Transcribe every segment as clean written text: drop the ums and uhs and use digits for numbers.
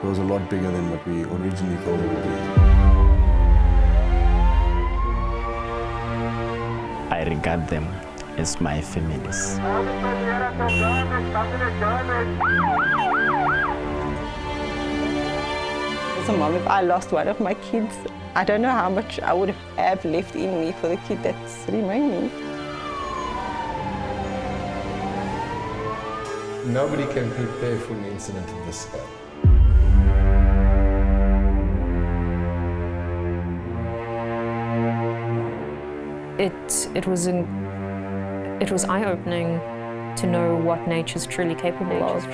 It was a lot bigger than what we originally thought it would be. I regard them as my families. As a mom, if I lost one of my kids, I don't know how much I would have left in me for the kid that's remaining. Nobody can prepare for an incident of this scale. It was eye-opening to know what nature's truly capable of.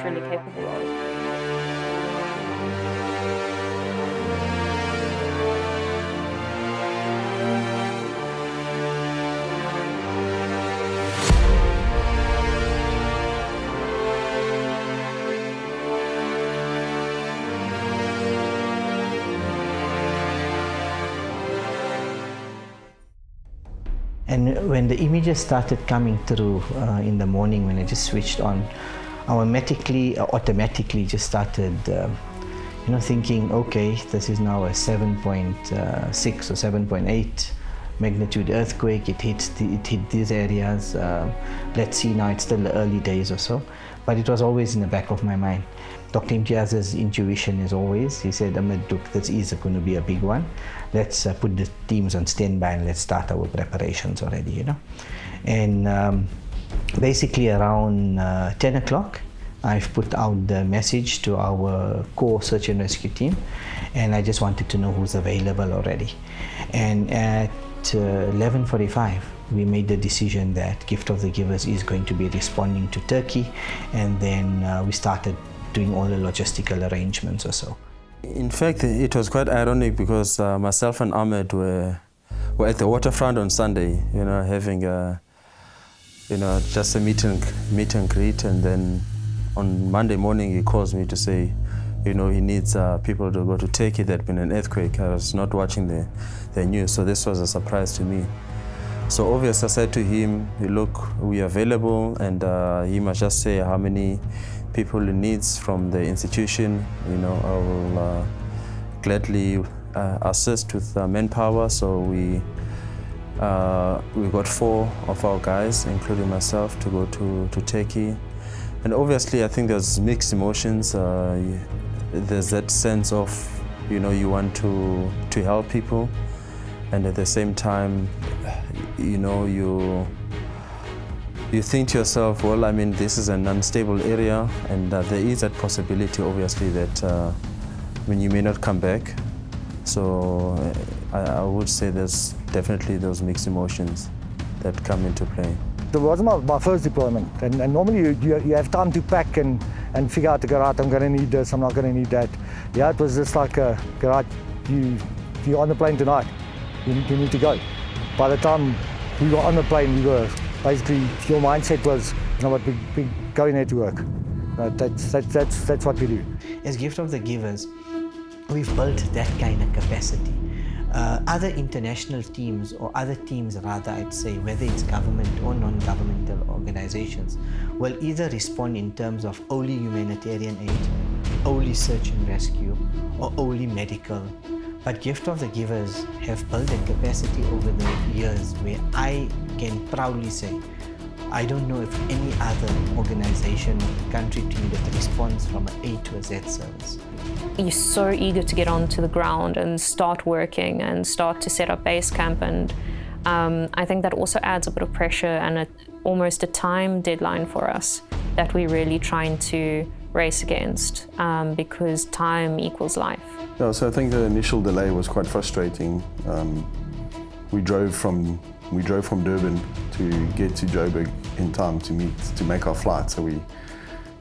And when the images started coming through in the morning, when I just switched on, I automatically just started, thinking, okay, this is now a 7.6 or 7.8 magnitude earthquake. It hit these areas. Let's see, now it's still the early days or so, but it was always in the back of my mind. Dr. Imtiaz's intuition is always, he said, Ahmed, look, this is going to be a big one. Let's put the teams on standby and let's start our preparations already, And basically around 10 o'clock, I've put out the message to our core search and rescue team, and I just wanted to know who's available already. And at 11:45, we made the decision that Gift of the Givers is going to be responding to Turkey, and then we started doing all the logistical arrangements or so. In fact, it was quite ironic because myself and Ahmed were at the waterfront on Sunday, having just a meet and greet, and then on Monday morning he calls me to say, he needs people to go to Turkey. There'd been an earthquake. I was not watching the news, so this was a surprise to me. So obviously I said to him, look, we are available, and he must just say how many people he needs from the institution. I will gladly assist with manpower. So we got 4 of our guys, including myself, to go to Turkey. And obviously I think there's mixed emotions. There's that sense of, you want to help people, and at the same time, you think to yourself, well, this is an unstable area, and there is that possibility, obviously, that you may not come back. So I would say there's definitely those mixed emotions that come into play. It was my first deployment, and normally you have time to pack and figure out, right, I'm going to need this, I'm not going to need that. Yeah, it was just like, right, you're on the plane tonight, you need to go. By the time we were on the plane, we were basically, your mindset was, we're going there to work. That's what we do. As Gift of the Givers, we've built that kind of capacity. Other international teams, or other teams rather, I'd say, whether it's government or non-governmental organizations, will either respond in terms of only humanitarian aid, only search and rescue, or only medical. But Gift of the Givers have built a capacity over the years where I can proudly say, I don't know if any other organization or country team that responds from an A to a Z service. You're so eager to get onto the ground and start working and start to set up base camp, and I think that also adds a bit of pressure and almost a time deadline for us that we're really trying to race against, because time equals life. Yeah, so I think the initial delay was quite frustrating. We drove from Durban to get to Joburg in time to make our flight. So we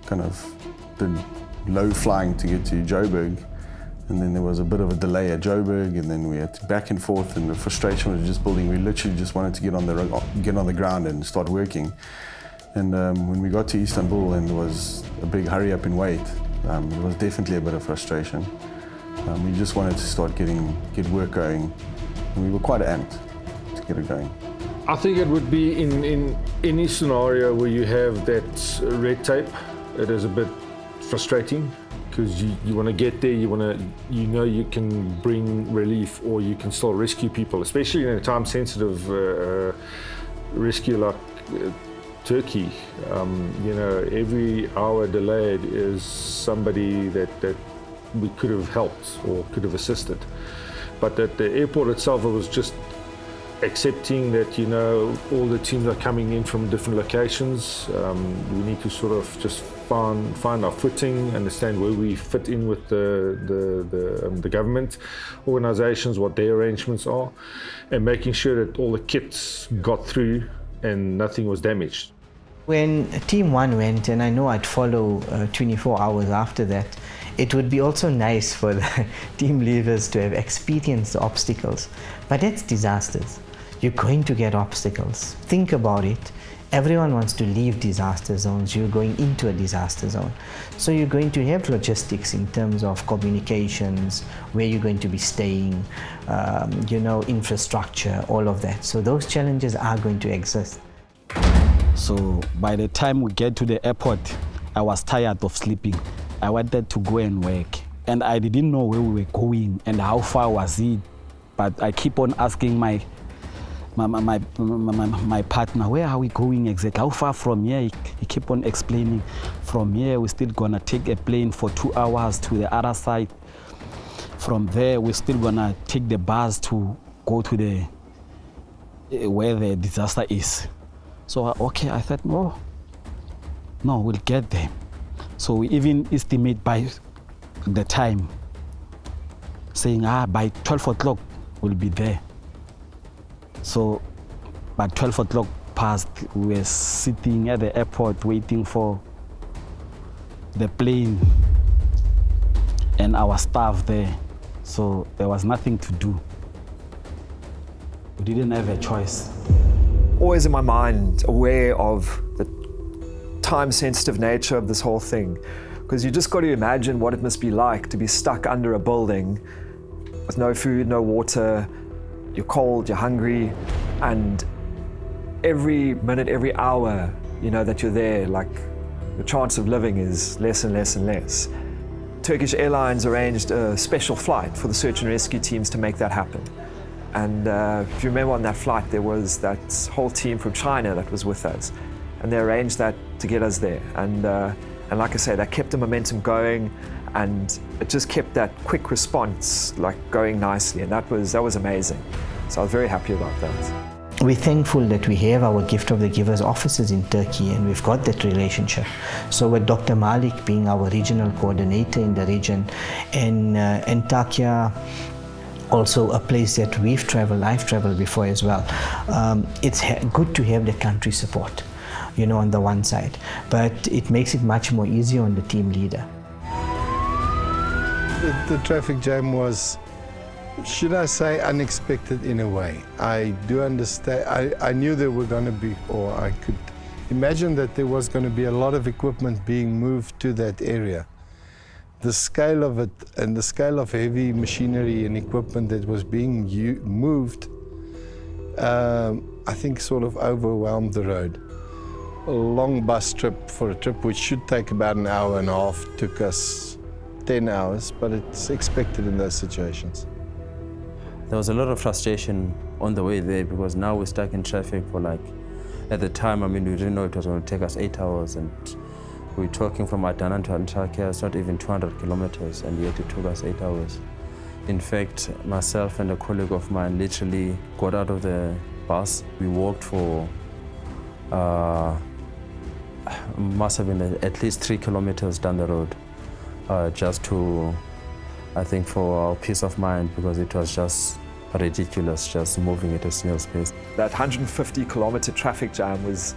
kind of did low flying to get to Joburg, and then there was a bit of a delay at Joburg, and then we had to back and forth, and the frustration was just building. We literally just wanted to get on the ground and start working. And when we got to Istanbul and there was a big hurry up and wait, it was definitely a bit of frustration. We just wanted to start get work going, and we were quite amped to get it going. I think it would be in any scenario where you have that red tape, it is a bit frustrating, because you want to get there, you know you can bring relief or you can still rescue people, especially in a time-sensitive rescue like Turkey. You know, every hour delayed is somebody that we could have helped or could have assisted. But at the airport itself, it was just accepting that, you know, all the teams are coming in from different locations. We need to sort of just find our footing, understand where we fit in with the government organizations, what their arrangements are, and making sure that all the kits got through and nothing was damaged. When Team 1 went, and I know I'd follow 24 hours after that, it would be also nice for the team leaders to have experienced the obstacles. But that's disasters. You're going to get obstacles. Think about it. Everyone wants to leave disaster zones. You're going into a disaster zone. So you're going to have logistics in terms of communications, where you're going to be staying, you know, infrastructure, all of that. So those challenges are going to exist. So by the time we get to the airport, I was tired of sleeping. I wanted to go and work. And I didn't know where we were going and how far was it. But I keep on asking my partner, where are we going exactly? How far from here? He kept on explaining, from here we're still gonna take a plane for 2 hours to the other side. From there we're still gonna take the bus to go to the where the disaster is. So okay, I thought, no, we'll get there. So we even estimate by the time, saying by 12 o'clock we'll be there. So by 12 o'clock passed, we were sitting at the airport waiting for the plane and our staff there. So there was nothing to do. We didn't have a choice. Always in my mind, aware of the time-sensitive nature of this whole thing, because you just got to imagine what it must be like to be stuck under a building with no food, no water. You're cold, you're hungry, and every minute, every hour, you know, that you're there, like, the chance of living is less and less and less. Turkish Airlines arranged a special flight for the search and rescue teams to make that happen. And if you remember, on that flight there was that whole team from China that was with us, and they arranged that to get us there. And like I say, that kept the momentum going, and it just kept that quick response like going nicely, and that was amazing. So I was very happy about that. We're thankful that we have our Gift of the Givers offices in Turkey, and we've got that relationship. So with Dr. Malik being our regional coordinator in the region, and Antakya, also a place that I've traveled before as well. It's good to have the country support, you know, on the one side, but it makes it much more easier on the team leader. The traffic jam was, should I say, unexpected in a way. I do understand, I knew there were going to be, or I could imagine that there was going to be a lot of equipment being moved to that area. The scale of it and the scale of heavy machinery and equipment that was being moved, I think sort of overwhelmed the road. A long bus trip for a trip which should take about an hour and a half took us 10 hours, but it's expected in those situations. There was a lot of frustration on the way there because now we're stuck in traffic for like, at the time, I mean, we didn't know it was going to take us 8 hours, and we're talking from Adana to Antakya, it's not even 200 kilometers, and yet it took us 8 hours. In fact, myself and a colleague of mine literally got out of the bus. We walked for, must have been at least 3 kilometers down the road, just to, I think, for our peace of mind, because it was just ridiculous, just moving at a snail's pace. That 150-kilometer traffic jam was,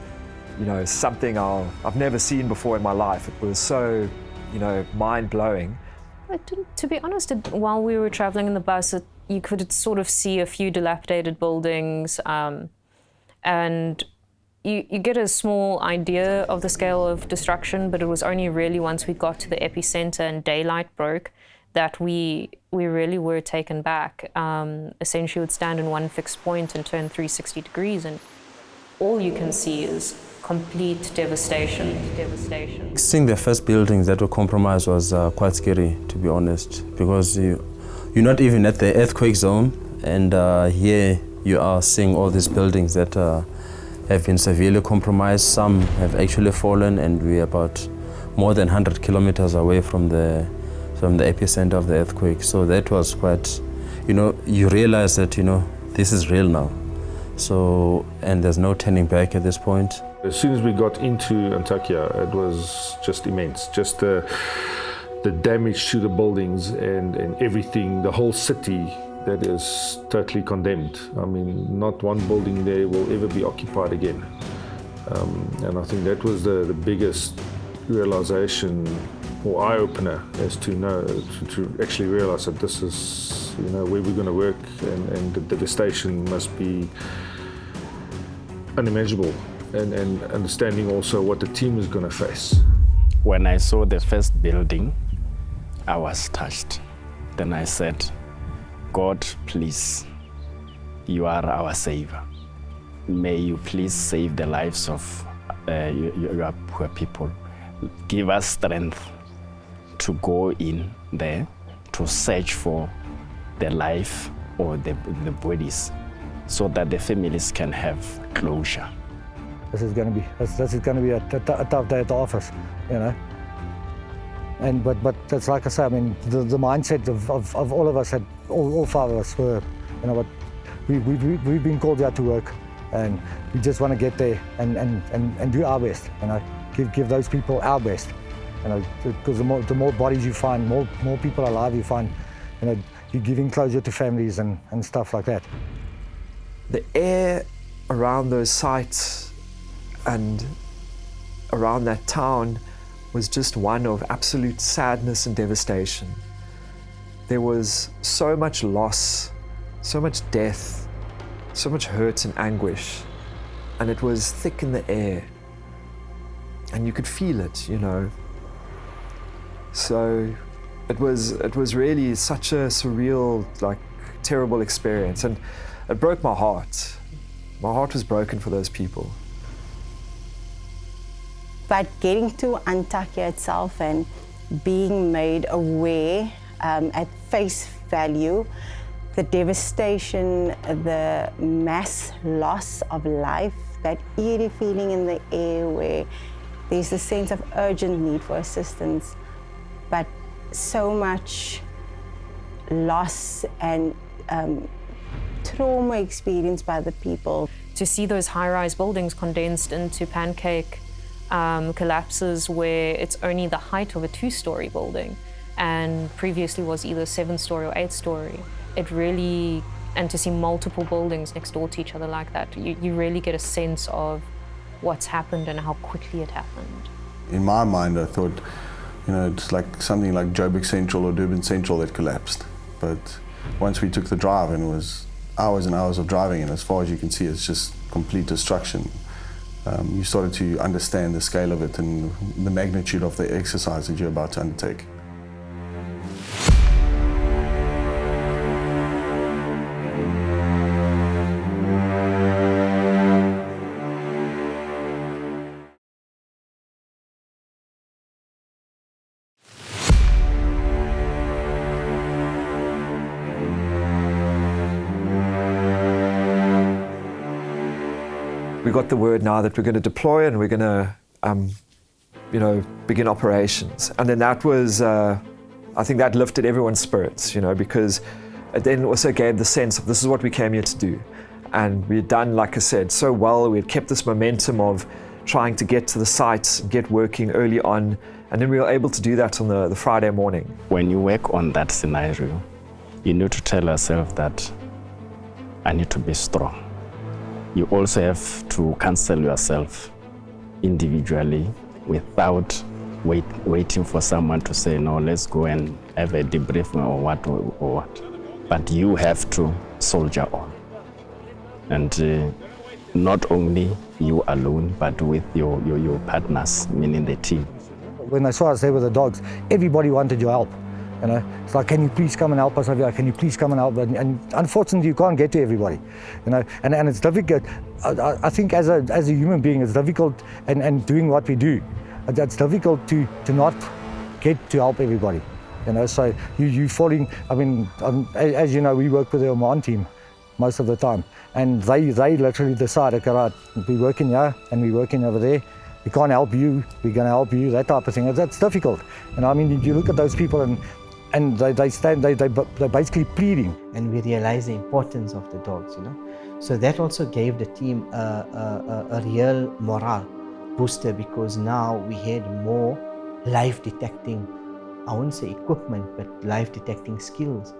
you know, something I've never seen before in my life. It was so, you know, mind-blowing. To be honest, while we were traveling in the bus, you could sort of see a few dilapidated buildings, and you get a small idea of the scale of destruction, but it was only really once we got to the epicenter and daylight broke that we really were taken back. Essentially, would stand in one fixed point and turn 360 degrees, and all you can see is complete devastation. Seeing the first buildings that were compromised was quite scary, to be honest, because you're not even at the earthquake zone, and here you are seeing all these buildings that have been severely compromised. Some have actually fallen, and we're about more than 100 kilometers away from the epicenter of the earthquake. So that was quite, you realize that, this is real now. So, and there's no turning back at this point. As soon as we got into Antakya, it was just immense. Just the damage to the buildings and everything, the whole city that is totally condemned. I mean, not one building there will ever be occupied again. And I think that was the biggest realization or eye-opener as to know, to actually realize that this is, where we're going to work, and the devastation must be unimaginable, and understanding also what the team is going to face. When I saw the first building, I was touched. Then I said, God, please, you are our savior. May you please save the lives of your poor people. Give us strength to go in there to search for the life or the bodies, so that the families can have closure. This is going to be a tough day at the office, And but that's like I say. I mean, the mindset of all of us, all five of us were, what we've been called out to work, and we just want to get there and do our best. Give those people our best. Because the more bodies you find, more people alive you find, you're giving closure to families and stuff like that. The air around those sites and around that town was just one of absolute sadness and devastation. There was so much loss, so much death, so much hurt and anguish, and it was thick in the air, and you could feel it, So it was really such a surreal, terrible experience, and it broke my heart. My heart was broken for those people. But getting to Antakya itself and being made aware at face value, the devastation, the mass loss of life, that eerie feeling in the air where there's a sense of urgent need for assistance, but so much loss and trauma experienced by the people. To see those high-rise buildings condensed into pancake collapses where it's only the height of a 2-story building and previously was either 7-story or 8-story. It really, and to see multiple buildings next door to each other like that, you really get a sense of what's happened and how quickly it happened. In my mind, I thought, it's like something like Joburg Central or Durban Central that collapsed. But once we took the drive, and it was hours and hours of driving, and as far as you can see, it's just complete destruction. You started to understand the scale of it and the magnitude of the exercise that you're about to undertake. We got the word now that we're going to deploy and we're going to, begin operations. And then that was, I think that lifted everyone's spirits, because it then also gave the sense of this is what we came here to do. And we had done, like I said, so well. We had kept this momentum of trying to get to the sites, get working early on, and then we were able to do that on the Friday morning. When you work on that scenario, you need to tell yourself that I need to be strong. You also have to counsel yourself individually without waiting for someone to say, no, let's go and have a debriefing or what. But you have to soldier on. And not only you alone, but with your partners, meaning the team. When I saw us there with the dogs, everybody wanted your help. You know, it's like, can you please come and help us over here? Can you please come and help? And unfortunately, you can't get to everybody. You know, and it's difficult. I think as a human being, it's difficult, and doing what we do, it's difficult to not get to help everybody. You know, so you falling. I mean, as you know, we work with the Oman team most of the time, and they literally decide, okay, right, we're working here and we're working over there. We can't help you. We're going to help you. That type of thing. That's difficult. And I mean, you look at those people and they're basically pleading. And we realized the importance of the dogs, you know. So that also gave the team a real morale booster, because now we had more life detecting, I wouldn't say equipment, but life detecting skills.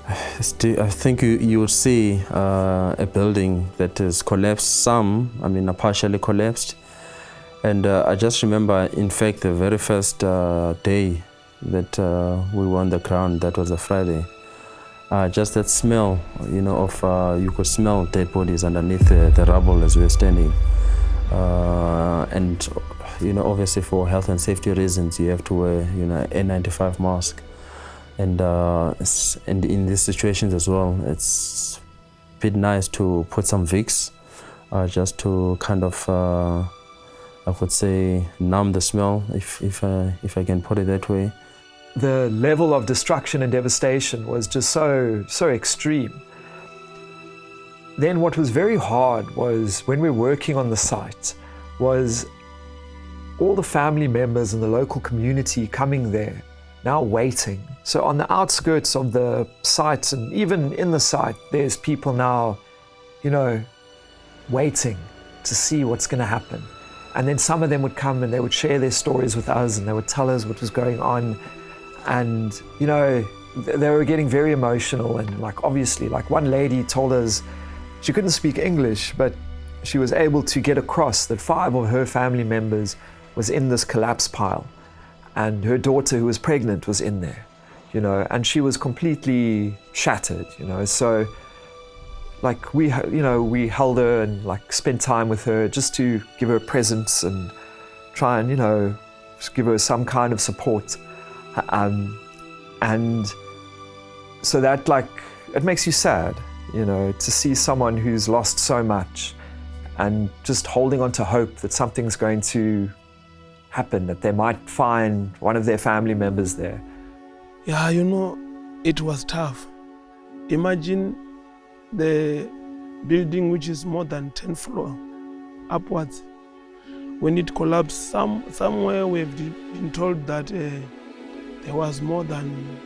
I think you will see a building that is collapsed, partially collapsed. And I just remember, in fact, the very first day that we were on the ground, that was a Friday. Just that smell, you know, of you could smell dead bodies underneath the rubble as we were standing. And, you know, obviously for health and safety reasons, you have to wear, you know, N95 mask. And in these situations as well, it's a bit nice to put some Vicks, just to kind of, I would say, numb the smell, if I can put it that way. The level of destruction and devastation was just so extreme. Then what was very hard was, when we were working on the site, was all the family members in the local community coming there, now waiting. So on the outskirts of the site, and even in the site, there's people now, you know, waiting to see what's going to happen. And then some of them would come and they would share their stories with us, and they would tell us what was going on. And, you know, they were getting very emotional. And like, obviously, like one lady told us she couldn't speak English, but she was able to get across that 5 of her family members was in this collapse pile. And her daughter, who was pregnant, was in there, you know, and she was completely shattered, you know. So, like, we held her and like spent time with her just to give her presents and try and, you know, just give her some kind of support. And so that, like, it makes you sad, you know, to see someone who's lost so much and just holding on to hope that something's going to happen, that they might find one of their family members there. Yeah, you know, it was tough. Imagine the building, which is more than 10 floors upwards. When it collapsed, somewhere we've been told that there was more than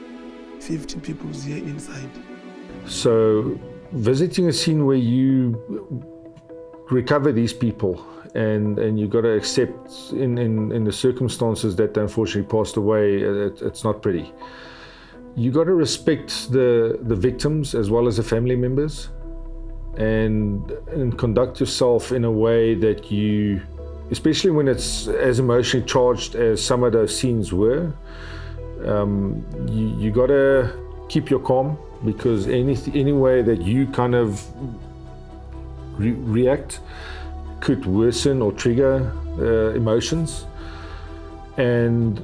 50 people here inside. So visiting a scene where you recover these people, and you got to accept in the circumstances that they unfortunately passed away, it's not pretty. You got to respect the victims as well as the family members, and conduct yourself in a way that you, especially when it's as emotionally charged as some of those scenes were, you got to keep your calm, because any way that you kind of react could worsen or trigger emotions. And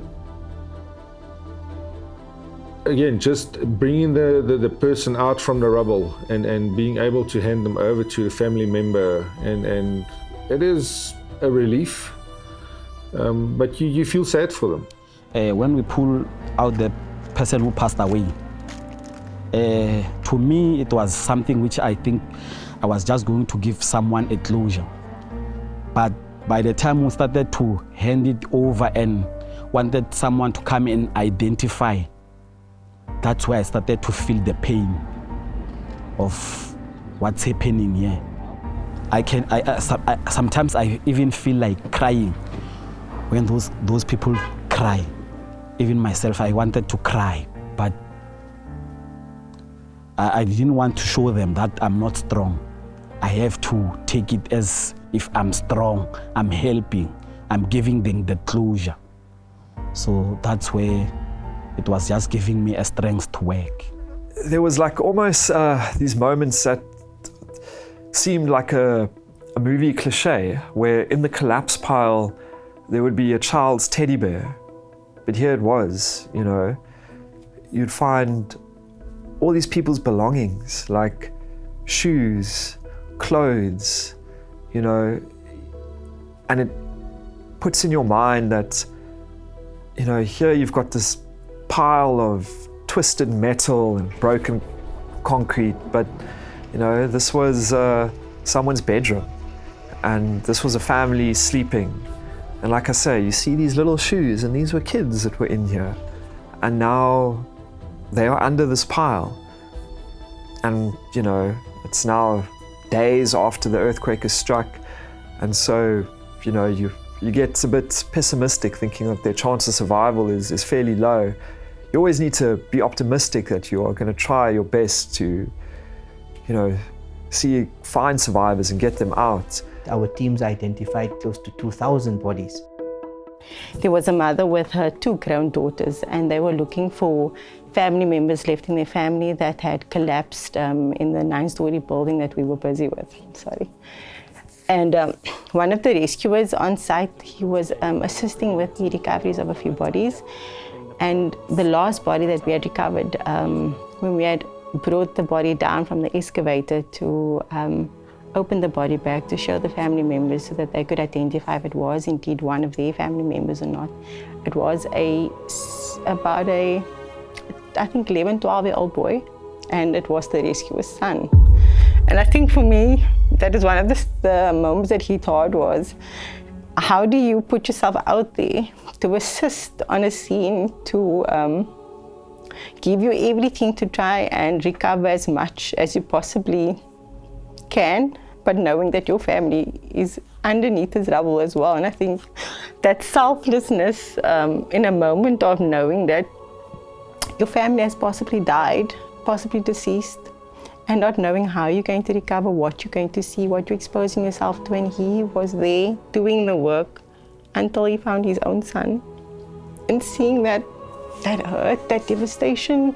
again, just bringing the person out from the rubble and being able to hand them over to a family member, and it is a relief, but you feel sad for them. When we pull out the person who passed away, to me it was something which I think I was just going to give someone a closure. But by the time we started to hand it over and wanted someone to come and identify, that's where I started to feel the pain of what's happening here. Sometimes I even feel like crying when those people cry. Even myself, I wanted to cry, but I didn't want to show them that I'm not strong. I have to take it as if I'm strong, I'm helping, I'm giving them the closure. So that's where it was just giving me a strength to work. There was like almost these moments that seemed like a movie cliche, where in the collapse pile there would be a child's teddy bear, But here it was, you know, you'd find all these people's belongings, like shoes, clothes, you know, and it puts in your mind that, you know, here you've got this pile of twisted metal and broken concrete, but, you know, this was someone's bedroom, and this was a family sleeping. And like I say, you see these little shoes, and these were kids that were in here, and now they are under this pile. And, you know, it's now days after the earthquake has struck, and so, you know, you get a bit pessimistic, thinking that their chance of survival is fairly low. You always need to be optimistic that you are going to try your best to, you know, find survivors and get them out. Our teams identified close to 2,000 bodies. There was a mother with her 2 grown daughters, and they were looking for family members left in their family that had collapsed in the 9-story building that we were busy with. Sorry. And one of the rescuers on site, he was assisting with the recoveries of a few bodies. And the last body that we had recovered, when we had brought the body down from the excavator to open the body back to show the family members so that they could identify if it was indeed one of their family members or not. It was about a, I think, 11, 12-year-old boy, and it was the rescuer's son. And I think for me, that is one of the moments that hit hard was, how do you put yourself out there to assist on a scene, to give you everything to try and recover as much as you possibly can, but knowing that your family is underneath this rubble as well. And I think that selflessness in a moment of knowing that your family has possibly died, possibly deceased, and not knowing how you're going to recover, what you're going to see, what you're exposing yourself to. And he was there doing the work until he found his own son. And seeing that hurt, that devastation,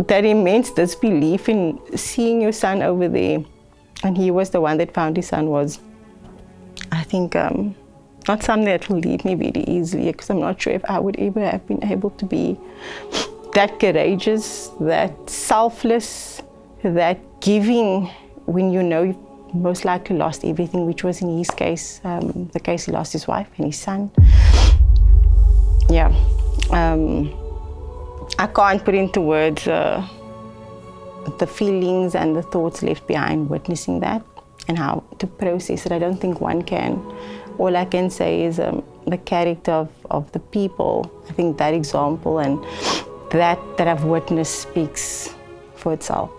that immense disbelief in seeing your son over there, and he was the one that found his son, was, I think, not something that will leave me very easily, because I'm not sure if I would ever have been able to be that courageous, that selfless, that giving when you know you've most likely lost everything, which was in his case, the case he lost his wife and his son. Yeah. I can't put into words the feelings and the thoughts left behind witnessing that and how to process it. I don't think one can. All I can say is the character of the people. I think that example and that I've witnessed speaks for itself.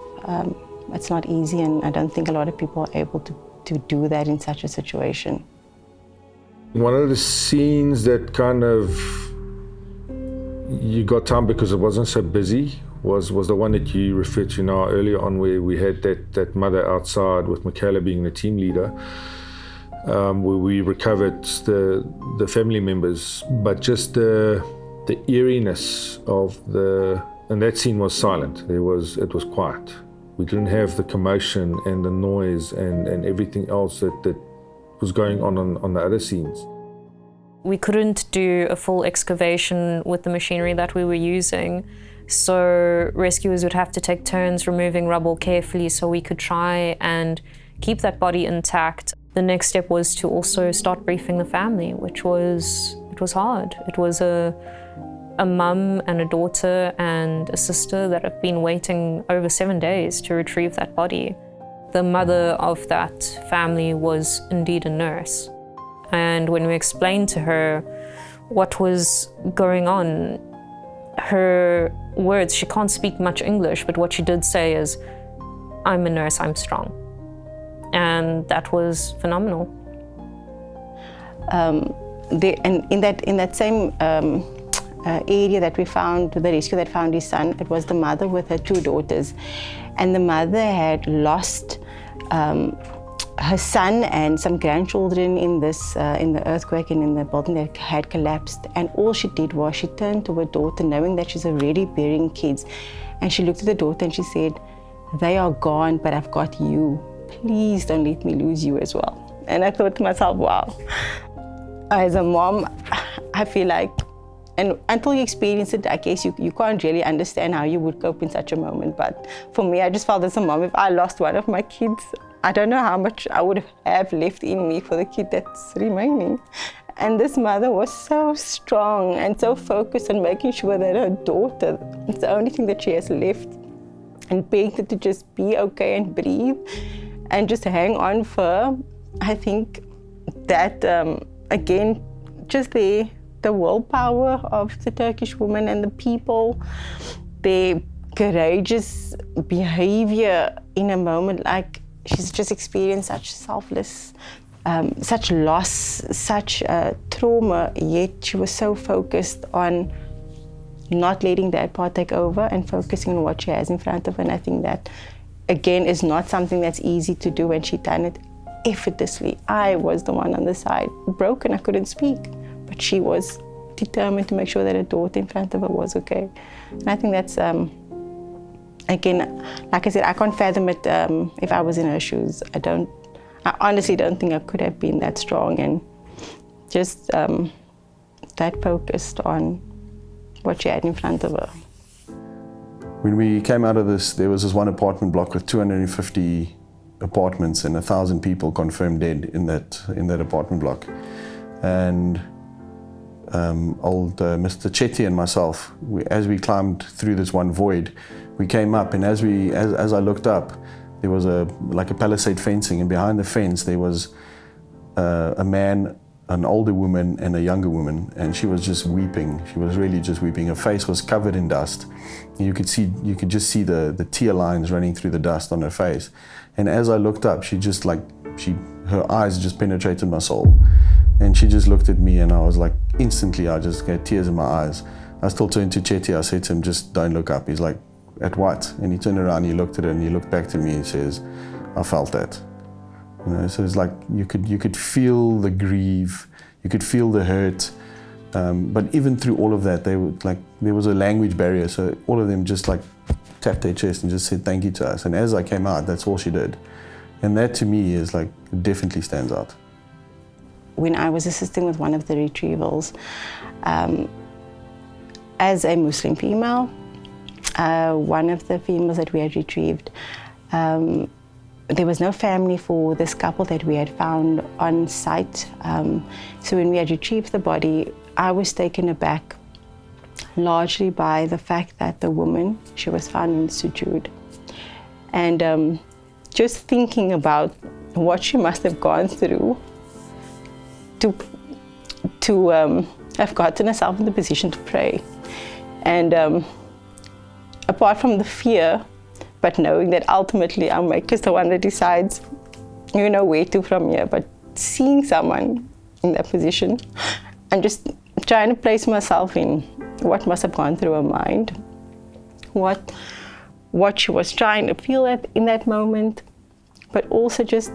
It's not easy, and I don't think a lot of people are able to do that in such a situation. One of the scenes that kind of you got time because it wasn't so busy was the one that you referred to now earlier on, where we had that mother outside with Michaela being the team leader, where we recovered the family members, but just the eeriness of and that scene was silent. It was quiet. We didn't have the commotion and the noise and everything else that was going on the other scenes. We couldn't do a full excavation with the machinery that we were using, so rescuers would have to take turns removing rubble carefully so we could try and keep that body intact. The next step was to also start briefing the family, which was hard. It was a mum and a daughter and a sister that have been waiting over 7 days to retrieve that body. The mother of that family was indeed a nurse. And when we explained to her what was going on, her words, she can't speak much English, but what she did say is, "I'm a nurse, I'm strong." And that was phenomenal. And in that same area that we found, the rescue that found his son, it was the mother with her 2 daughters. And the mother had lost her son and some grandchildren in the earthquake and in the building that had collapsed. And all she did was she turned to her daughter, knowing that she's already bearing kids. And she looked at the daughter and she said, "They are gone, but I've got you. Please don't let me lose you as well." And I thought to myself, wow. As a mom, I I feel like, and until you experience it, I guess you can't really understand how you would cope in such a moment. But for me, I just felt as a mom, if I lost one of my kids, I don't know how much I would have left in me for the kid that's remaining. And this mother was so strong and so focused on making sure that her daughter, it's the only thing that she has left, and begged her to just be okay and breathe and just hang on for her. I think that, again, just the willpower of the Turkish woman and the people, their courageous behavior in a moment like she's just experienced such selfless, such loss, such trauma, yet she was so focused on not letting that part take over and focusing on what she has in front of her. And I think that, again, is not something that's easy to do, and she done it effortlessly. I was the one on the side, broken, I couldn't speak, but she was determined to make sure that her daughter in front of her was okay. And I think that's, again, like I said, I can't fathom it if I was in her shoes. I honestly don't think I could have been that strong and just that focused on what she had in front of her. When we came out of this, there was this one apartment block with 250 apartments and 1,000 people confirmed dead in that apartment block. And old Mr. Chetty and myself, as we climbed through this one void, we came up, and as I looked up, there was like a palisade fencing, and behind the fence there was a man, an older woman and a younger woman, and she was just weeping. She was really just weeping. Her face was covered in dust. You could just see the tear lines running through the dust on her face. And as I looked up, her eyes just penetrated my soul. And she just looked at me, and I was like, instantly I just got tears in my eyes. I still turned to Chetty, I said to him, just don't look up. He's like, at what? And he turned around, he looked at her, and he looked back to me and says, I felt that. You know, so it's like you could feel the grief, you could feel the hurt, but even through all of that, there was a language barrier, so all of them just like tapped their chest and just said thank you to us. And as I came out, that's all she did. And that to me is like, definitely stands out. When I was assisting with one of the retrievals, as a Muslim female, one of the females that we had retrieved, there was no family for this couple that we had found on site. So when we had retrieved the body, I was taken aback largely by the fact that the woman, she was found in sujood. And just thinking about what she must have gone through to have gotten herself in the position to pray. And apart from the fear, but knowing that ultimately our Maker is the one that decides, you know, where to from here. But seeing someone in that position and just trying to place myself in what must have gone through her mind, what she was trying to feel in that moment, but also just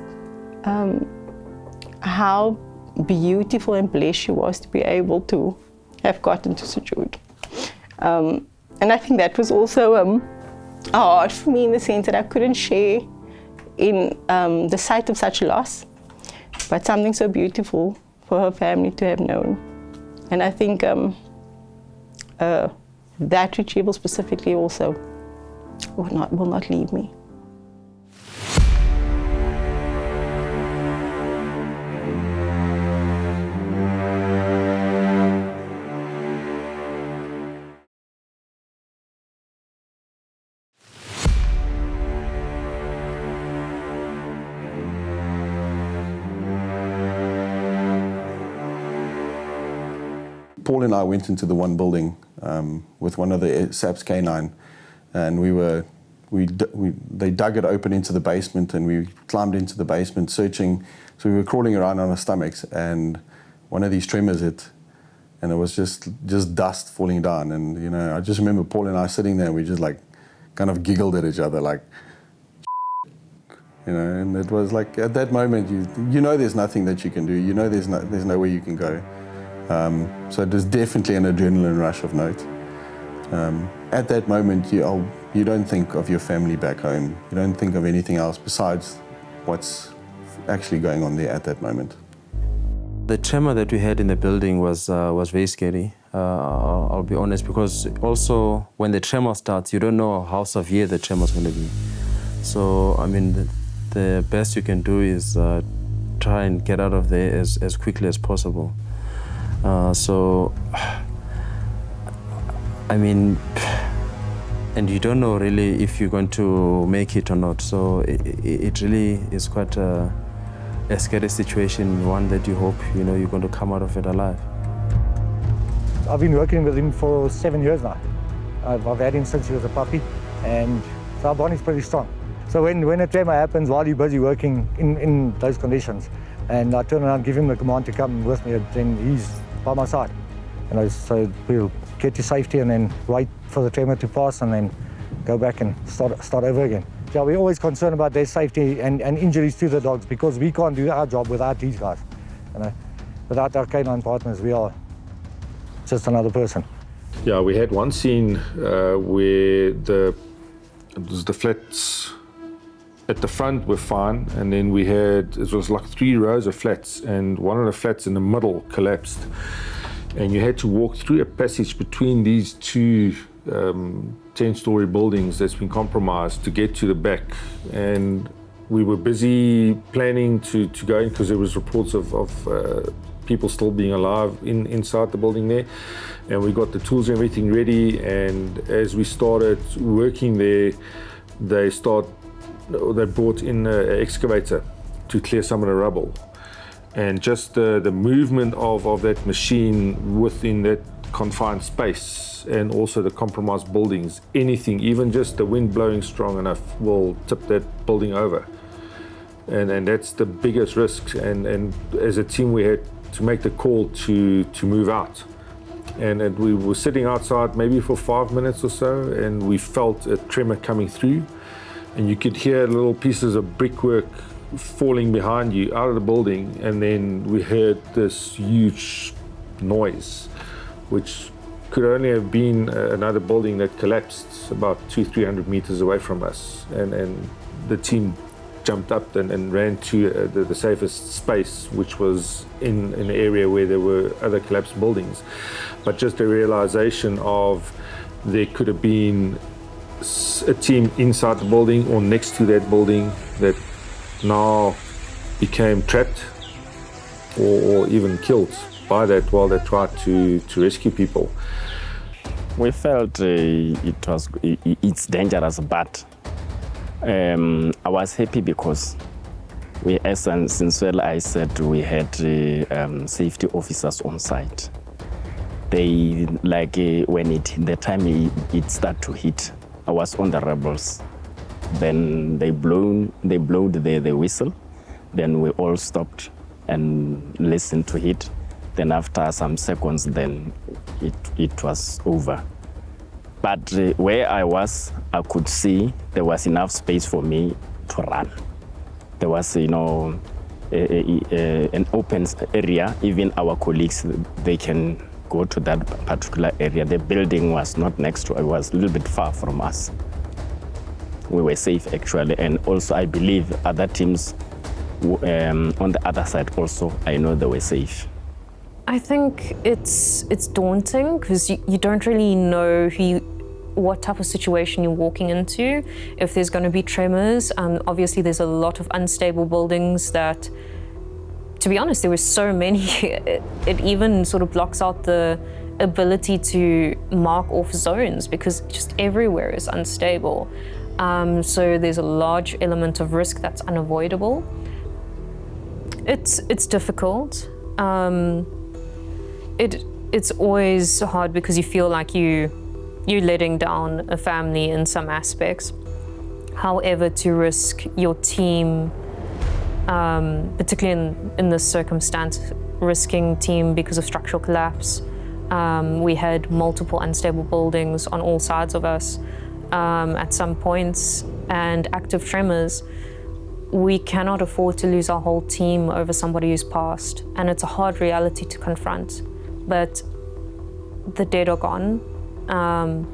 how beautiful and blessed she was to be able to have gotten to sujood. And I think that was also hard for me in the sense that I couldn't share in the sight of such loss, but something so beautiful for her family to have known. And I think that retrieval specifically also will not leave me. Paul and I went into the one building with one of the SAP's K9, and they dug it open into the basement, and we climbed into the basement searching. So we were crawling around on our stomachs, and one of these tremors hit, and it was just dust falling down. And you know, I just remember Paul and I sitting there, and we just like kind of giggled at each other, like, you know. And it was like at that moment, you know, there's nothing that you can do. You know, there's nowhere you can go. So there's definitely an adrenaline rush of note. At that moment, you don't think of your family back home. You don't think of anything else besides what's actually going on there at that moment. The tremor that we had in the building was very scary. I'll be honest, because also when the tremor starts, you don't know how severe the tremor is going to be. So, I mean, the best you can do is try and get out of there as quickly as possible. So, I mean, and you don't know really if you're going to make it or not. So it really is quite a scary situation, one that you hope, you know, you're going to come out of it alive. I've been working with him for 7 years now. I've had him since he was a puppy, and so our bond is pretty strong. So when a tremor happens while you're busy working in those conditions, and I turn around, give him the command to come with me, then he's by my side. You know, so we'll get to safety and then wait for the tremor to pass and then go back and start over again. Yeah, we're always concerned about their safety and injuries to the dogs, because we can't do our job without these guys. You know, without our canine partners, we are just another person. Yeah, we had one scene where the flats at the front were fine, and then we had, it was like 3 rows of flats, and one of the flats in the middle collapsed. And you had to walk through a passage between these two 10-story buildings that's been compromised to get to the back. And we were busy planning to go in, because there was reports of people still being alive inside the building there. And we got the tools and everything ready, and as we started working there, they brought in an excavator to clear some of the rubble. And just the movement of that machine within that confined space, and also the compromised buildings, anything, even just the wind blowing strong enough will tip that building over. And that's the biggest risk. And as a team, we had to make the call to move out. And we were sitting outside maybe for 5 minutes or so, and we felt a tremor coming through. And you could hear little pieces of brickwork falling behind you out of the building, and then we heard this huge noise, which could only have been another building that collapsed about 200-300 meters away from us. And the team jumped up and ran to the safest space, which was in an area where there were other collapsed buildings. But just a realization of there could have been a team inside the building or next to that building that now became trapped or even killed by that while they tried to rescue people. We felt it's dangerous, but I was happy because we, as well, I said we had safety officers on site. They, like when the time it started to hit, I was on the rebels. Then they blew the whistle. Then we all stopped and listened to it. Then after some seconds, then it was over. But where I was, I could see there was enough space for me to run. There was, an open area. Even our colleagues, they can go to that particular area. The building was not next to, it was a little bit far from us. We were safe actually, and also I believe other teams on the other side also, I know they were safe. I think it's daunting because you don't really know what type of situation you're walking into, if there's going to be tremors. Obviously there's a lot of unstable buildings that, to be honest, there were so many, it even sort of blocks out the ability to mark off zones because just everywhere is unstable. So there's a large element of risk that's unavoidable. It's difficult. It's always hard because you feel like you're letting down a family in some aspects. However, to risk your team, particularly in this circumstance, risking team because of structural collapse. We had multiple unstable buildings on all sides of us at some points, and active tremors. We cannot afford to lose our whole team over somebody who's passed, and it's a hard reality to confront. But the dead are gone,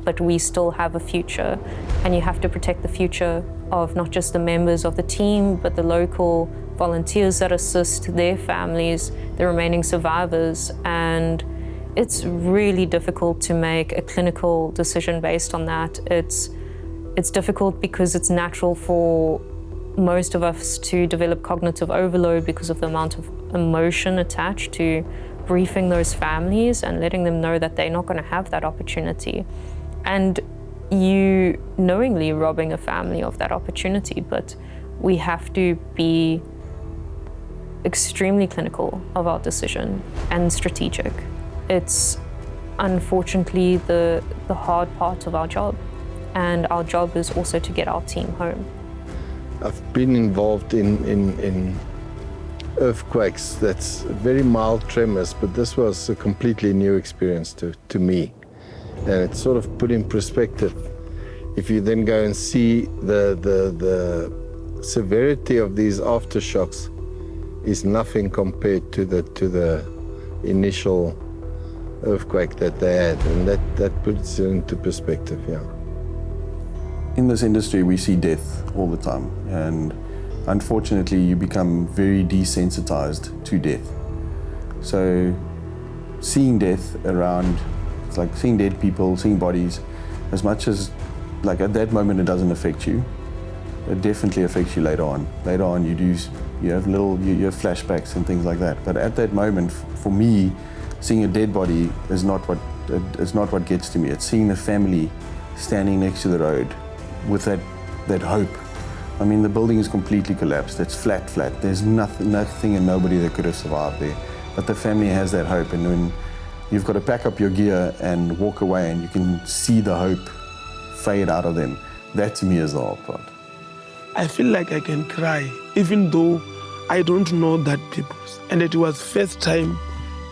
but we still have a future, and you have to protect the future of not just the members of the team, but the local volunteers that assist their families, the remaining survivors, and it's really difficult to make a clinical decision based on that. It's difficult because it's natural for most of us to develop cognitive overload because of the amount of emotion attached to briefing those families and letting them know that they're not going to have that opportunity. And you knowingly robbing a family of that opportunity, but we have to be extremely clinical of our decision and strategic. It's unfortunately the hard part of our job, and our job is also to get our team home. I've been involved in earthquakes that's very mild tremors, but this was a completely new experience to me. And it's sort of put in perspective. If you then go and see the severity of these aftershocks is nothing compared to the initial earthquake that they had, and that puts it into perspective, yeah. In this industry, we see death all the time, and unfortunately, you become very desensitized to death. So seeing death around, it's like seeing dead people, seeing bodies, as much as, like at that moment it doesn't affect you, it definitely affects you later on. Later on you have flashbacks and things like that. But at that moment, for me, seeing a dead body is not what gets to me. It's seeing the family standing next to the road with that hope. I mean, the building is completely collapsed. It's flat. There's nothing and nobody that could have survived there. But the family has that hope, and when you've got to pack up your gear and walk away and you can see the hope fade out of them, that to me is the hard part. I feel like I can cry, even though I don't know that people. And it was first time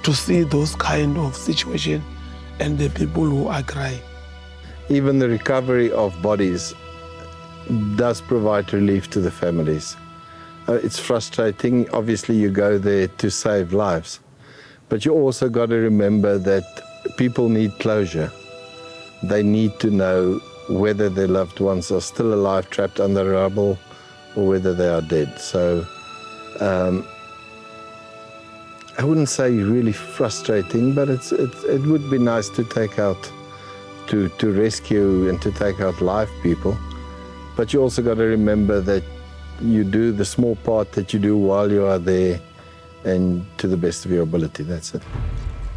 to see those kind of situation and the people who are crying. Even the recovery of bodies does provide relief to the families. It's frustrating. Obviously, you go there to save lives, but you also got to remember that people need closure. They need to know whether their loved ones are still alive, trapped under rubble, or whether they are dead. So I wouldn't say really frustrating, but it would be nice to take out, to rescue and to take out live people. But you also got to remember that you do the small part that you do while you are there, and to the best of your ability. That's it.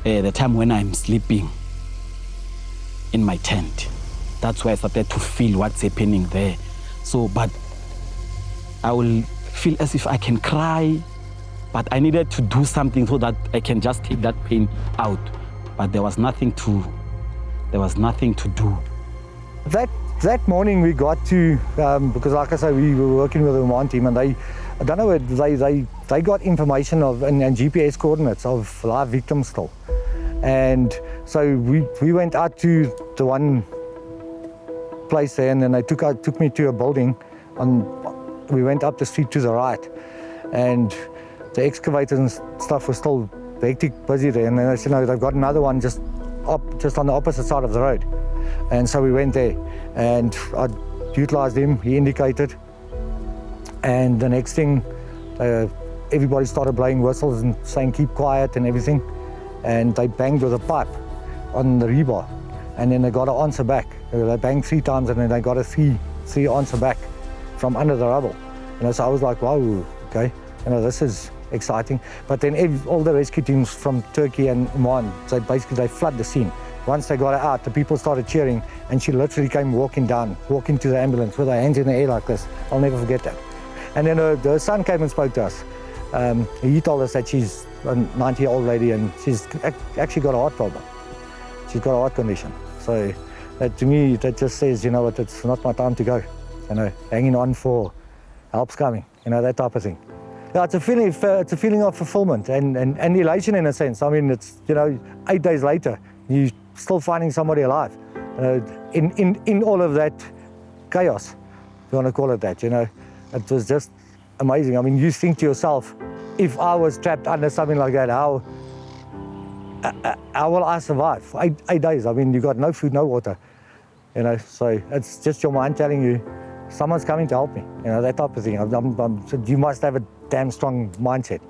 The time when I'm sleeping in my tent, that's where I started to feel what's happening there. So, but I will feel as if I can cry, but I needed to do something so that I can just take that pain out. But there was nothing to do. That morning we got to, because like I say, we were working with the Oman team, and they got information of and GPS coordinates of live victims still. And so we went out to the one place there, and then they took me to a building, and we went up the street to the right, and the excavators and stuff were still hectic busy there, and then they said, no, they've got another one just on the opposite side of the road. And so we went there, and I utilised him, he indicated, and the next thing, everybody started blowing whistles and saying keep quiet and everything, and they banged with a pipe on the rebar, and then they got an answer back. They banged 3 times, and then they got a three answer back from under the rubble. So I was like, wow, okay, this is exciting. But then all the rescue teams from Turkey and Oman, so basically they flood the scene. Once they got her out, the people started cheering, and she literally came walking to the ambulance with her hands in the air like this. I'll never forget that. And then her son came and spoke to us. He told us that she's a 90-year-old lady, and she's actually got a heart problem. She's got a heart condition. So that, to me, that just says, you know what, it's not my time to go. Hanging on for help's coming, that type of thing. Yeah, it's a feeling of fulfillment and elation in a sense. I mean, it's 8 days later, you still finding somebody alive. In all of that chaos, if you want to call it that, it was just amazing. I mean, you think to yourself, if I was trapped under something like that, how will I survive for 8 days? I mean, you got no food, no water, so it's just your mind telling you, someone's coming to help me, that type of thing. You must have it damn strong mindset.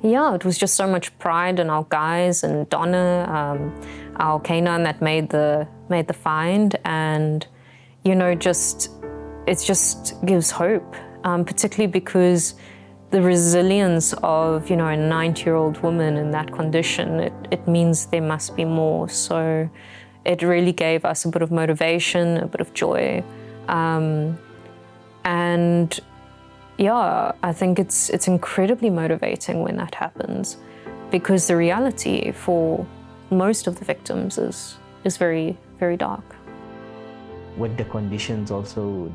Yeah, it was just so much pride in our guys and Donna, our canine that made the find, and you know, it just gives hope, particularly because the resilience of, you know, a 90-year-old woman in that condition, it means there must be more. So it really gave us a bit of motivation, a bit of joy, and yeah, I think it's incredibly motivating when that happens, because the reality for most of the victims is very, very dark. With the conditions also,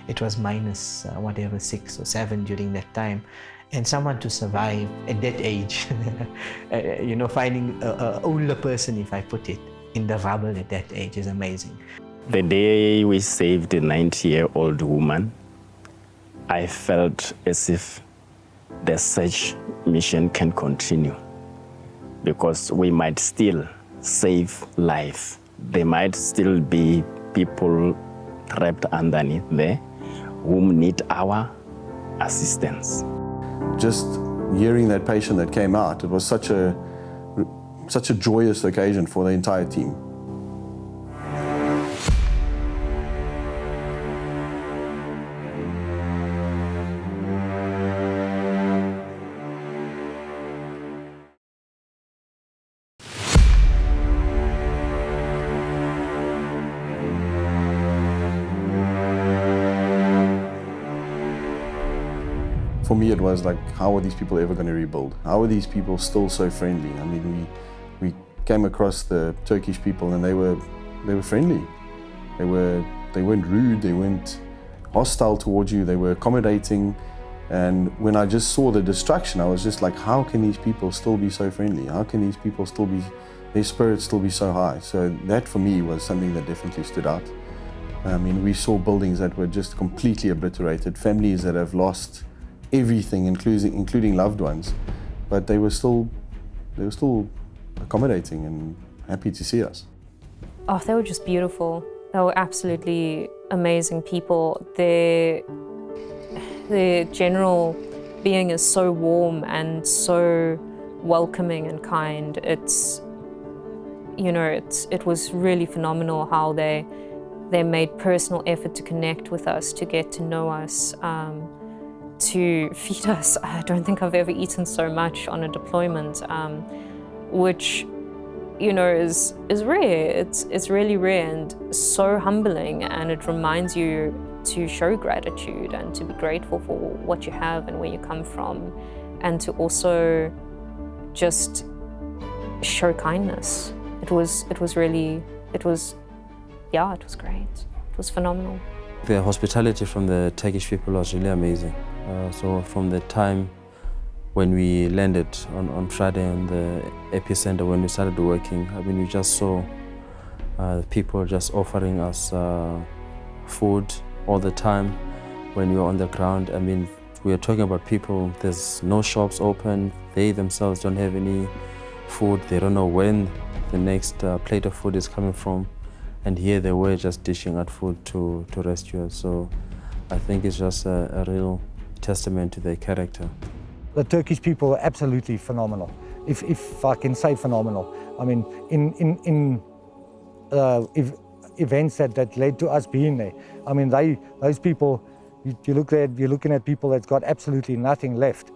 it was minus whatever 6 or 7 during that time, and someone to survive at that age, you know, finding an older person, if I put it, in the rubble at that age is amazing. The day we saved a 90-year-old woman, I felt as if the search mission can continue, because we might still save life. There might still be people trapped underneath there whom need our assistance. Just hearing that patient that came out, it was such a joyous occasion for the entire team. For me, it was like, how are these people ever going to rebuild? How are these people still so friendly? I mean, we came across the Turkish people, and they were friendly. They weren't rude. They weren't hostile towards you. They were accommodating. And when I just saw the destruction, I was just like, how can these people still be so friendly? How can these people still be, their spirits still be so high? So that for me was something that definitely stood out. I mean, we saw buildings that were just completely obliterated, families that have lost everything, including loved ones, but they were still accommodating and happy to see us. Oh, they were just beautiful. They were absolutely amazing people. Their general being is so warm and so welcoming and kind. It's, you know, it was really phenomenal how they made personal effort to connect with us, to get to know us, to feed us. I don't think I've ever eaten so much on a deployment, which, you know, is rare. It's really rare and so humbling, and it reminds you to show gratitude and to be grateful for what you have and where you come from, and to also just show kindness. It was great. It was phenomenal. The hospitality from the Turkish people was really amazing. So from the time when we landed on Friday on the epicenter, when we started working, I mean, we just saw people just offering us food all the time when we were on the ground. I mean, we are talking about people, there's no shops open, they themselves don't have any food, they don't know when the next plate of food is coming from, and here they were just dishing out food to rescue us. So I think it's just a real testament to their character. The Turkish people are absolutely phenomenal, if I can say phenomenal. I mean, in events that led to us being there, I mean, those people, you're looking at people that's got absolutely nothing left,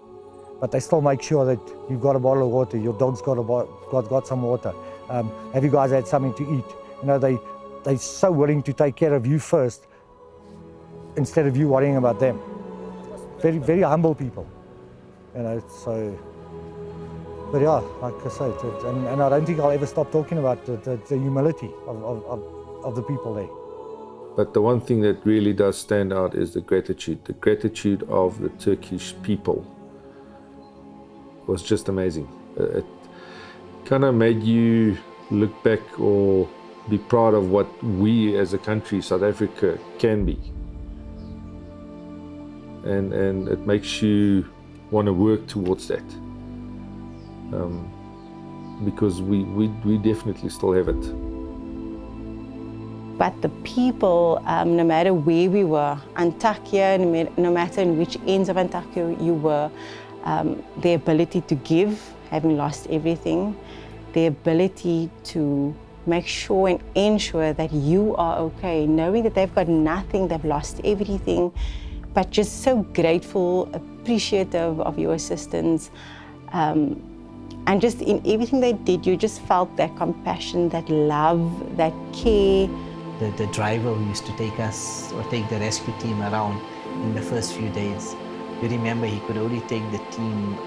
but they still make sure that you've got a bottle of water, your dog's got some water. Have you guys had something to eat? You know, they're so willing to take care of you first instead of you worrying about them. Very, very humble people, you know, so, but yeah, like I say, and I don't think I'll ever stop talking about the humility of the people there. But the one thing that really does stand out is the gratitude of the Turkish people was just amazing. It kind of made you look back or be proud of what we as a country, South Africa, can be. And it makes you want to work towards that, because we definitely still have it. but the people, no matter where we were, Antakya, no matter in which ends of Antakya you were, the ability to give, having lost everything, the ability to make sure and ensure that you are okay, knowing that they've got nothing, they've lost everything, but just so grateful, appreciative of your assistance. And just in everything they did, you just felt that compassion, that love, that care. The driver who used to take us or take the rescue team around in the first few days, you remember he could only take the team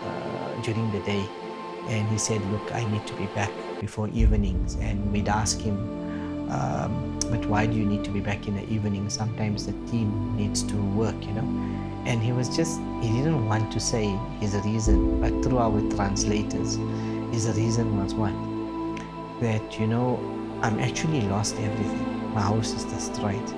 during the day. And he said, look, I need to be back before evenings. And we'd ask him, but why do you need to be back in the evening? Sometimes the team needs to work, you know. And he didn't want to say his reason, but through our translators, his reason was what? That, you know, I'm actually lost everything. My house is destroyed.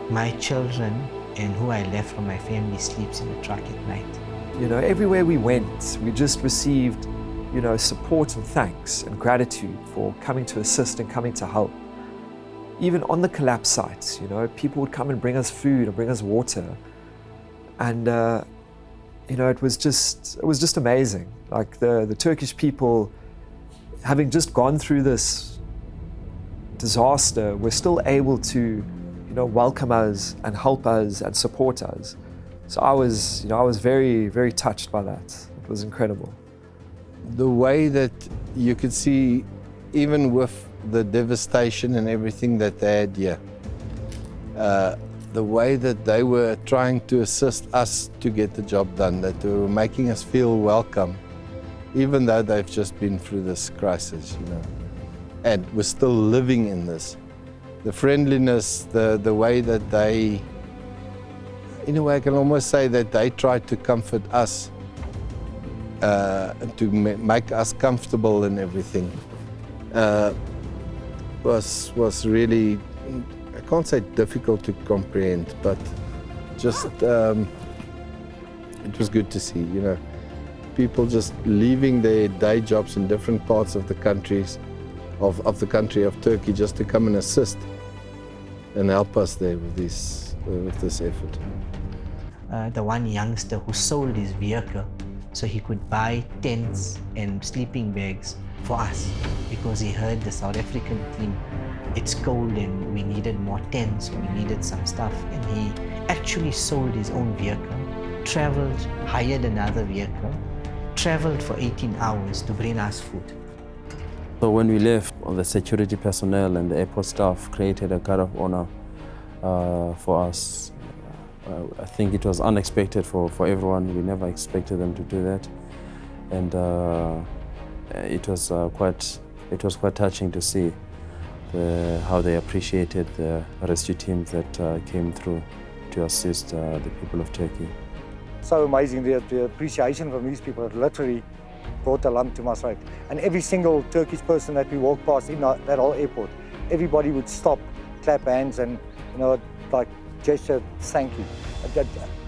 My children and who I left from my family sleeps in the truck at night. You know, everywhere we went, we just received, you know, support and thanks and gratitude for coming to assist and coming to help. Even on the collapse sites, you know, people would come and bring us food or bring us water. And, you know, it was just amazing. Like the Turkish people, having just gone through this disaster, were still able to, you know, welcome us and help us and support us. So I was very, very touched by that. It was incredible. The way that you could see, even with the devastation and everything that they had here, the way that they were trying to assist us to get the job done, that they were making us feel welcome, even though they've just been through this crisis, you know, and we're still living in this. The friendliness, the way that they, in a way I can almost say that they tried to comfort us, to make us comfortable and everything, was really, I can't say difficult to comprehend, but just, it was good to see, you know, people just leaving their day jobs in different parts of the countries, of the country of Turkey, just to come and assist and help us there with this effort. The one youngster who sold his vehicle so he could buy tents and sleeping bags for us, because he heard the South African team, it's cold and we needed more tents, we needed some stuff, and he actually sold his own vehicle, traveled, hired another vehicle, traveled for 18 hours to bring us food. So when we left, the security personnel and the airport staff created a guard of honor for us. I think it was unexpected for everyone. We never expected them to do that, and it was quite touching to see how they appreciated the rescue teams that came through to assist the people of Turkey. So amazing, the appreciation from these people. It literally brought a lump to my throat. And every single Turkish person that we walked past in that whole airport, everybody would stop, clap hands, and, you know, like gesture thank you.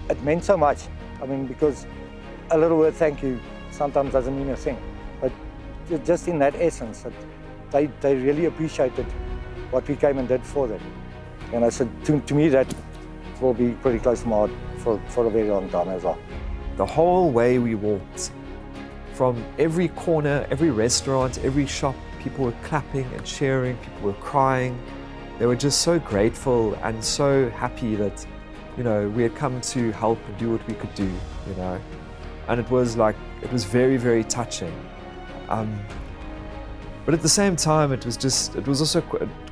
It meant so much. I mean, because a little word thank you sometimes doesn't mean a thing, but just in that essence, they really appreciated what we came and did for them. And I said, to me, that will be pretty close to my heart for a very long time as well. The whole way we walked, from every corner, every restaurant, every shop, people were clapping and cheering, people were crying. They were just so grateful and so happy that, you know, we had come to help and do what we could do, you know. And it was very, very touching. But at the same time, it was also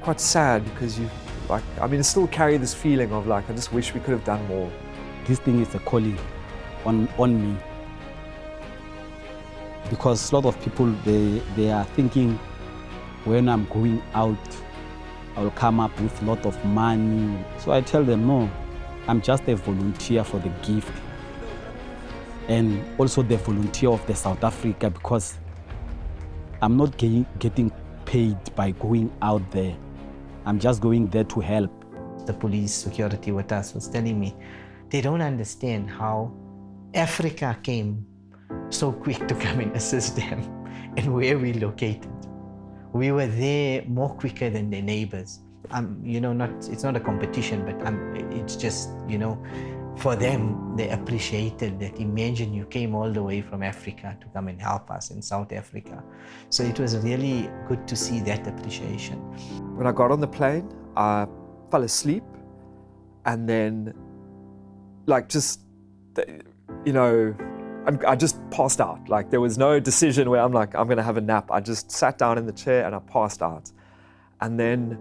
quite sad, because I still carry this feeling of I just wish we could have done more. This thing is a calling on me, because a lot of people, they are thinking when I'm going out, I'll come up with a lot of money. So I tell them, no, I'm just a volunteer for the gift, and also the volunteer of the South Africa, because I'm not getting paid by going out there. I'm just going there to help. The police security with us was telling me they don't understand how Africa came so quick to come and assist them and where we located. We were there more quicker than their neighbors. you know, it's not a competition, but it's just, you know, for them, they appreciated that. Imagine you came all the way from Africa to come and help us in South Africa. So it was really good to see that appreciation. When I got on the plane, I fell asleep, and then, like, just, you know, I just passed out. Like, there was no decision where I'm like, I'm gonna have a nap. I just sat down in the chair and I passed out. And then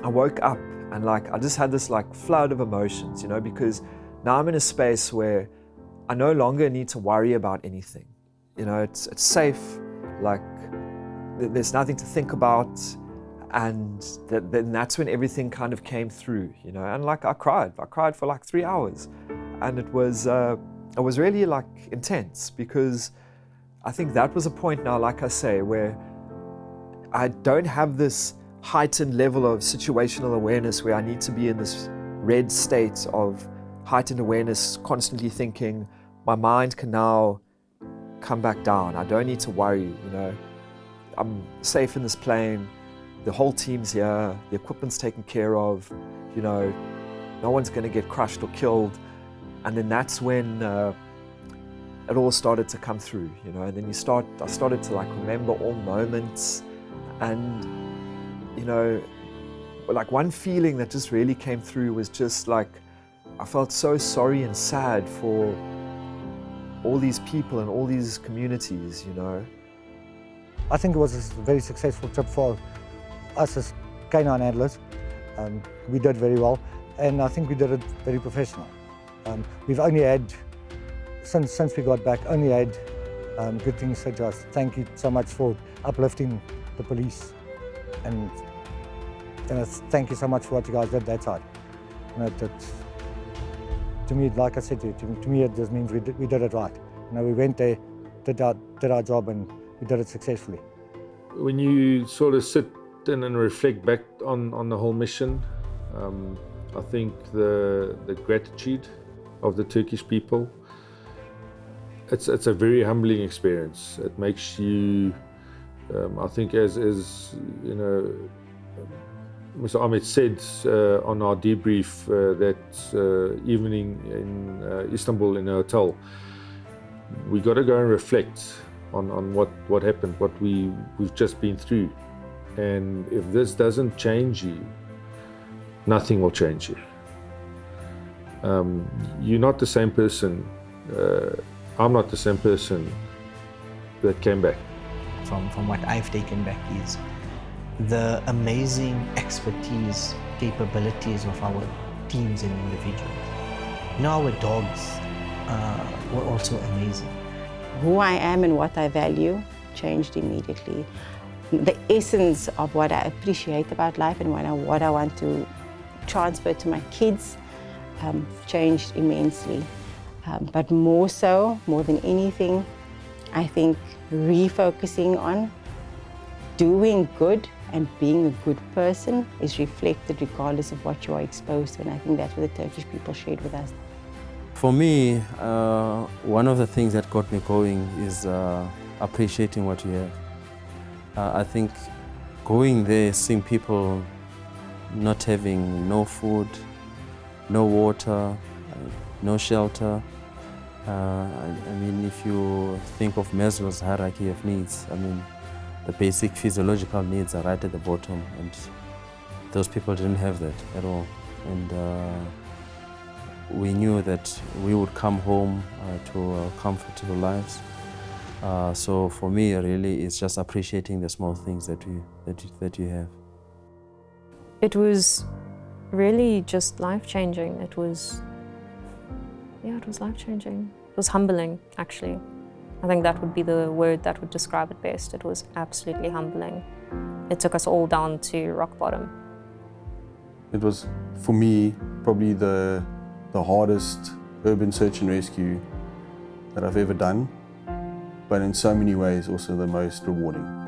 I woke up and, like, I just had this, like, flood of emotions, you know, because now I'm in a space where I no longer need to worry about anything. You know, it's safe, like, there's nothing to think about. And then that's when everything kind of came through, you know, and, like, I cried for like 3 hours. And it was really, like, intense, because I think that was a point now, like I say, where I don't have this heightened level of situational awareness where I need to be in this red state of heightened awareness, constantly thinking. My mind can now come back down. I don't need to worry, you know. I'm safe in this plane. The whole team's here. The equipment's taken care of. You know, no one's going to get crushed or killed. And then that's when it all started to come through, you know. And then I started to, like, remember all moments, and, you know, like, one feeling that just really came through was just like, I felt so sorry and sad for all these people and all these communities, you know. I think it was a very successful trip for us as canine handlers. We did very well, and I think we did it very professional. We've only had, since we got back, only had good things said to us. Thank you so much for uplifting the police, and thank you so much for what you guys did that side. You know, to me, like I said to me, it just means we did it right. You know, we went there, did our job, and we did it successfully. When you sort of sit and reflect back on the whole mission, I think the gratitude of the Turkish people, it's a very humbling experience. It makes you, I think, as you know, Mr. Ahmed said on our debrief that evening in Istanbul in a hotel, we got to go and reflect on what happened, what we've just been through. And if this doesn't change you, nothing will change you. You're not the same person. I'm not the same person that came back. From what I've taken back is the amazing expertise, capabilities of our teams and individuals. You know, our dogs were also amazing. Who I am and what I value changed immediately. The essence of what I appreciate about life and what I want to transfer to my kids changed immensely. But more than anything, I think refocusing on doing good and being a good person is reflected regardless of what you are exposed to, and I think that's what the Turkish people shared with us. For me, one of the things that got me going is appreciating what you have. I think going there, seeing people not having no food, no water, no shelter. I mean, if you think of Maslow's hierarchy of needs, I mean, the basic physiological needs are right at the bottom, and those people didn't have that at all. And we knew that we would come home to our comfortable lives. So for me, really, it's just appreciating the small things that you have. It was really just life-changing. It was life-changing. It was humbling, actually. I think that would be the word that would describe it best. It was absolutely humbling. It took us all down to rock bottom. It was, for me, probably the hardest urban search and rescue that I've ever done, but in so many ways also the most rewarding.